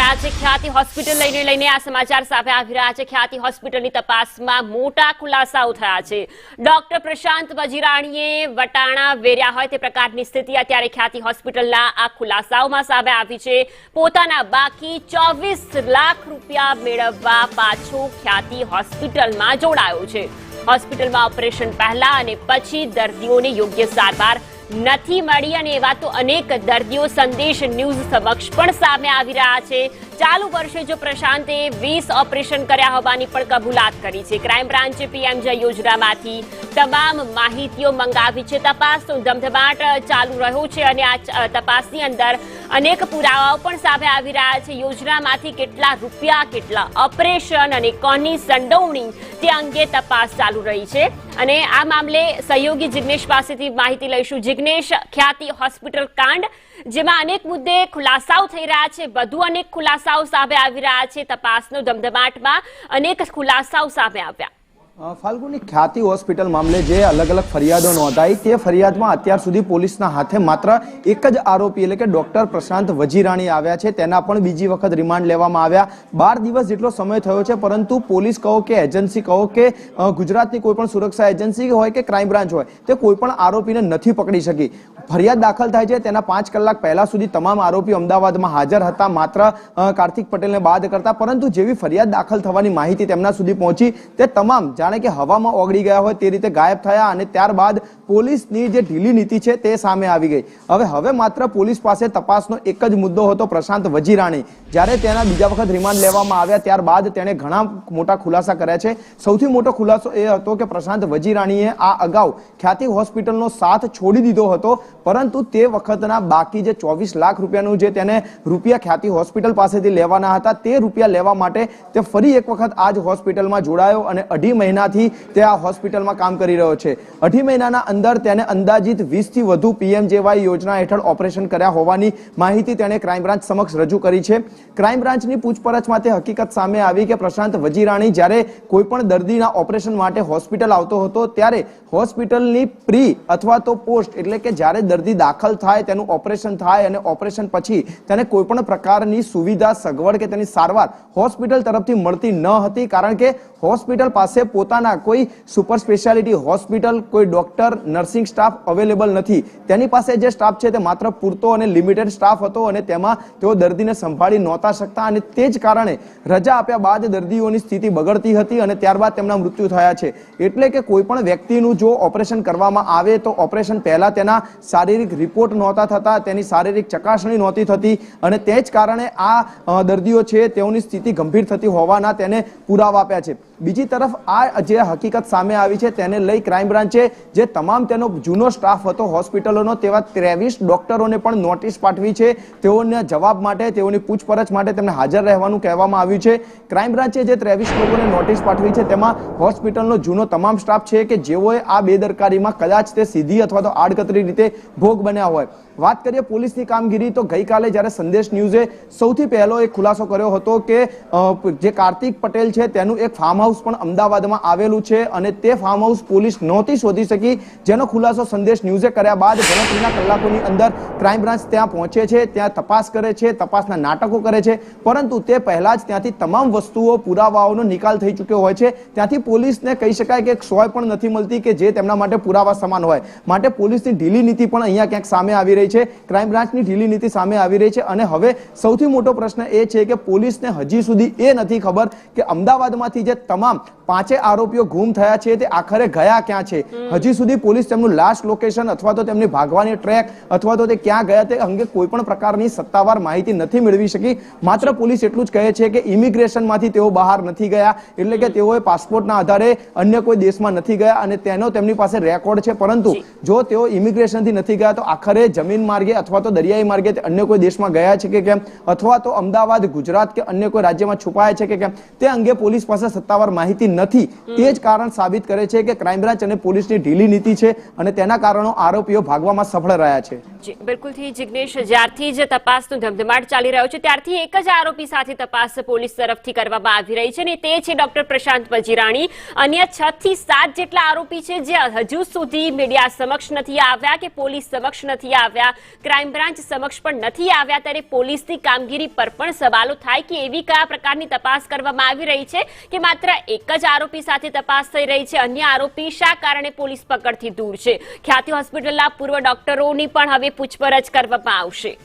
રહ્યા છે ખ્યાતિ હોસ્પિટલ લઈને આ સમાચાર સામે આવી રહ્યા છે। ખ્યાતિ હોસ્પિટલની તપાસમાં મોટા ખુલાસાઓ થયા છે। ડોક્ટર પ્રશાંત વજીરાણીએ વટાણા વેર્યા હોય તે પ્રકારની સ્થિતિ અત્યારે ખ્યાતિ હોસ્પિટલના આ ખુલાસાઓમાં સામે આવી છે। પોતાના બાકી 24 લાખ રૂપિયા મેળવવા પાછો ખ્યાતિ હોસ્પિટલમાં જોડાયો છે। હોસ્પિટલમાં ઓપરેશન પહેલા અને પછી દર્દીઓને યોગ્ય સારવાર નથી મળી અને એવા તો અનેક દર્દીઓ સંદેશ ન્યૂઝ સમક્ષ પણ સામે આવી રહ્યા છે। ચાલુ વર્ષે જો પ્રશાંતે 20 ઓપરેશન કર્યા હોવાની પણ કબૂલાત કરી છે। ક્રાઇમ બ્રાન્ચે પીએમજે યોજનામાંથી તમામ માહિતીઓ મંગાવી છે। તપાસનો ધમધમાટ ચાલુ રહ્યો છે અને આ તપાસની અંદર અનેક પુરાવાઓ પણ સામે આવી રહ્યા છે। યોજનામાંથી કેટલા રૂપિયા, કેટલા ઓપરેશન અને કોની સંડોવણી તે અંગે તપાસ ચાલુ રહી છે અને આ મામલે સહયોગી જિગ્નેશ પાસેથી માહિતી લઈશું। જિગ્નેશ, ખ્યાતિ હોસ્પિટલ કાંડ જેમાં અનેક મુદ્દે ખુલાસાઓ થઈ રહ્યા છે, વધુ અનેક ખુલાસાઓ સામે આવી રહ્યા છે। તપાસનો ધમધમાટમાં અનેક ખુલાસાઓ સામે આવ્યા। ફાલ્ગુની, ખ્યાતિ હોસ્પિટલ મામલે જે અલગ અલગ ફરિયાદો નોંધાઈ તે ફરિયાદમાં અત્યાર સુધી પોલીસના હાથે માત્ર એક જ આરોપી એટલે કે ડોક્ટર પ્રશાંત વજીરાણી આવ્યા છે। તેના પણ બીજી વખત રિમાન્ડ લેવામાં આવ્યા। 12 દિવસ જેટલો સમય થયો છે, પરંતુ પોલીસ કહો કે એજન્સી કહો કે ગુજરાતની કોઈ પણ સુરક્ષા એજન્સી હોય કે ક્રાઇમ બ્રાન્ચ હોય તે કોઈ પણ આરોપીને નથી પકડી શકી। ફરિયાદ દાખલ થાય છે તેના 5 કલાક પહેલા સુધી તમામ આરોપીઓ અમદાવાદમાં હાજર હતા, માત્ર કાર્તિક પટેલને બાદ કરતા। પરંતુ જેવી ફરિયાદ દાખલ થવાની માહિતી તેમના સુધી પહોંચી તે તમામ જાણે કે હવામાં ઓગળી ગયા હોય તે રીતે ગાયબ થયા અને ત્યારબાદ પોલીસની જે ઢીલી નીતિ છે તે સામે આવી ગઈ। હવે માત્ર પોલીસ પાસે તપાસનો એક જ મુદ્દો હતો, પ્રશાંત વજીરાણી। જ્યારે તેના બીજા વખત રિમાન્ડ લેવામાં આવ્યા ત્યારબાદ તેણે ઘણા મોટા ખુલાસા કર્યા છે। સૌથી મોટો ખુલાસો એ હતો કે પ્રશાંત વજીરાણીએ આ અગાઉ ખ્યાતિ હોસ્પિટલનો સાથ છોડી દીધો હતો, પરંતુ તે વખતના બાકી જે 24 લાખ રૂપિયાનું જે તેને રૂપિયા ખ્યાતિ હોસ્પિટલ પાસેથી લેવાના હતા તે રૂપિયા લેવા માટે તે ફરી એક વખત આ જ હોસ્પિટલમાં જોડાયો અને 2.5 મહિનાથી તે આ હોસ્પિટલમાં કામ કરી રહ્યો છે। 2.5 મહિનાના અંદર તેને અંદાજિત 20 થી વધુ પીએમજેવાય યોજના હેઠળ ઓપરેશન કર્યા હોવાની માહિતી તેણે ક્રાઇમ બ્રાન્ચ સમક્ષ રજૂ કરી છે। ક્રાઇમ બ્રાન્ચની પૂછપરછમાં તે હકીકત સામે આવી કે પ્રશાંત વજીરાણી જ્યારે કોઈ પણ દર્દીના ઓપરેશન માટે હોસ્પિટલ આવતો હતો ત્યારે હોસ્પિટલની પ્રી અથવા તો પોસ્ટ એટલે કે જ્યારે દર્દી દાખલ થાય, તેનું ઓપરેશન થાય અને ઓપરેશન પછી તેને કોઈ પણ પ્રકારની સુવિધા, સગવડ કે તેની સારવાર હોસ્પિટલ તરફથી મળતી ન હતી, કારણ કે હોસ્પિટલ પાસે પોતાના કોઈ સુપર સ્પેશિયાલિટી હોસ્પિટલ, કોઈ ડોક્ટર, નર્સિંગ સ્ટાફ અવેલેબલ નથી। તેની પાસે જે સ્ટાફ છે તે માત્ર પૂરતો અને લિમિટેડ સ્ટાફ હતો અને તેમાં તેઓ દર્દીને સંભાળી નહોતા શકતા અને તે જ કારણે રજા આપ્યા બાદ દર્દીઓની સ્થિતિ બગડતી હતી અને ત્યારબાદ તેમના મૃત્યુ થયા છે। એટલે કે કોઈ પણ વ્યક્તિનું જો ઓપરેશન કરવામાં આવે તો ઓપરેશન પહેલા તેના શારીરિક રિપોર્ટ નહોતા થતા, તેની શારીરિક ચકાસણી નહોતી થતી અને તે જ કારણે આ દર્દીઓ છે તેઓની સ્થિતિ ગંભીર થતી હોવાના તેને પુરાવા આપ્યા છે। બીજી તરફ આ જે હકીકત સામે આવી છે તેને લઈ ક્રાઇમ બ્રાન્ચે જે તમામ તેનો જૂનો સ્ટાફ હતો હોસ્પિટલોનો તેવા 23 ડોક્ટરોને પણ નોટિસ પાઠવી છે। તેઓને જવાબ માટે, તેઓની પૂછપરછ માટે તેમને હાજર રહેવાનું કહેવામાં આવ્યું છે। ક્રાઇમ બ્રાન્ચે જે 23 લોકોને નોટિસ પાઠવી છે તેમાં હોસ્પિટલનો જૂનો તમામ સ્ટાફ છે કે જેઓએ આ બેદરકારીમાં કદાચ તે સીધી અથવા તો આડકતરી રીતે ભોગ બન્યા હોય। વાત કરીએ પોલીસની કામગીરી તો ગઈકાલે જ્યારે સંદેશ ન્યૂઝે સૌથી પહેલો એક ખુલાસો કર્યો હતો કે જે કાર્તિક પટેલ છે તેનું એક ફાર્મ હાઉસ પણ અમદાવાદમાં આવેલું છે અને તે ફાર્મ હાઉસ પોલીસ નહોતી શોધી શકી, જેનો ખુલાસો સંદેશ ન્યૂઝે કર્યા બાદ ગણતરીના કલાકોની અંદર ક્રાઇમ બ્રાન્ચ ત્યાં પહોંચે છે, ત્યાં તપાસ કરે છે, તપાસના નાટકો કરે છે, પરંતુ તે પહેલા જ ત્યાંથી તમામ વસ્તુઓ, પુરાવાઓનો નિકાલ થઈ ચૂક્યો હોય છે। ત્યાંથી પોલીસને કહી શકાય કે સોય પણ નથી મળતી કે જે તેમના માટે પુરાવા સમાન હોય। માટે પોલીસની ઢીલી નીતિ પણ અહીંયા ક્યાંક સામે આવી રહી છે, ક્રાઇમ બ્રાન્ચની ઢીલી નીતિ સામે આવી રહી છે અને હવે સૌથી મોટો પ્રશ્ન એ છે કે પોલીસને હજી સુધી એ નથી ખબર કે અમદાવાદમાંથી જે તમામ 5 આરોપીઓ ગુમ થયા છે તે આખરે ગયા ક્યાં છે। હજી સુધી પોલીસ તેમનું લાસ્ટ લોકેશન અથવા તો તેમની ભાગવાની ટ્રેક અથવા તો તે ક્યાં ગયા તે અંગે કોઈ પણ પ્રકારની સત્તાવાર માહિતી નથી મેળવી શકી। માત્ર પોલીસ એટલું જ કહે છે કે ઇમિગ્રેશનમાંથી તેઓ બહાર નથી ગયા, એટલે કે તેઓએ પાસપોર્ટના આધારે અન્ય કોઈ દેશમાં નથી ગયા અને તેનો તેમની પાસે રેકોર્ડ છે, પરંતુ જો તેઓ ઇમિગ્રેશનથી નથી ગયા તો આખરે જમીન માર્ગે અથવા તો દરિયાઈ માર્ગે અન્ય કોઈ દેશમાં ગયા છે કે કેમ, અથવા તો અમદાવાદ, ગુજરાત કે અન્ય કોઈ રાજ્યમાં છુપાયા છે કે કેમ, તે અંગે પોલીસ પાસે સત્તાવાર માહિતી નથી। તે જ કારણ સાબિત કરે છે કે ક્રાઇમ બ્રાન્ચ અને પોલીસની ઢીલી નીતિ છે અને તેના કારણો આરોપીઓ ભાગવામાં સફળ રહ્યા છે. જી બિલકુલથી જિગ્નેશ, જ્યારથી જ તપાસનો ધમધમાટ ચાલી રહ્યો છે ત્યારથી એક જ આરોપી સાથે તપાસ પોલીસ તરફથી કરવામાં આવી રહી છે અને તે છે ડોક્ટર પ્રશાંત વજીરાણી. અન્ય 6 થી 7 જેટલા આરોપી છે જે હજુ સુધી મીડિયા સમક્ષ નથી આવ્યા કે પોલીસ સમક્ષ નથી આવ્યા, ક્રાઇમ બ્રાન્ચ સમક્ષ પણ નથી આવ્યા. ત્યારે પોલીસની કામગીરી પર પણ સવાલો થાય કે એવી કયા પ્રકારની તપાસ કરવામાં આવી રહી છે કે માત્ર એક જ આરોપી સાથે તપાસ થઈ રહી છે, અન્ય આરોપી શા કારણે પોલીસ પકડથી દૂર છે. ખ્યાતિ હોસ્પિટલના પૂર્વ ડોક્ટરોની પણ હવે પૂછપરછ કરવામાં આવશે.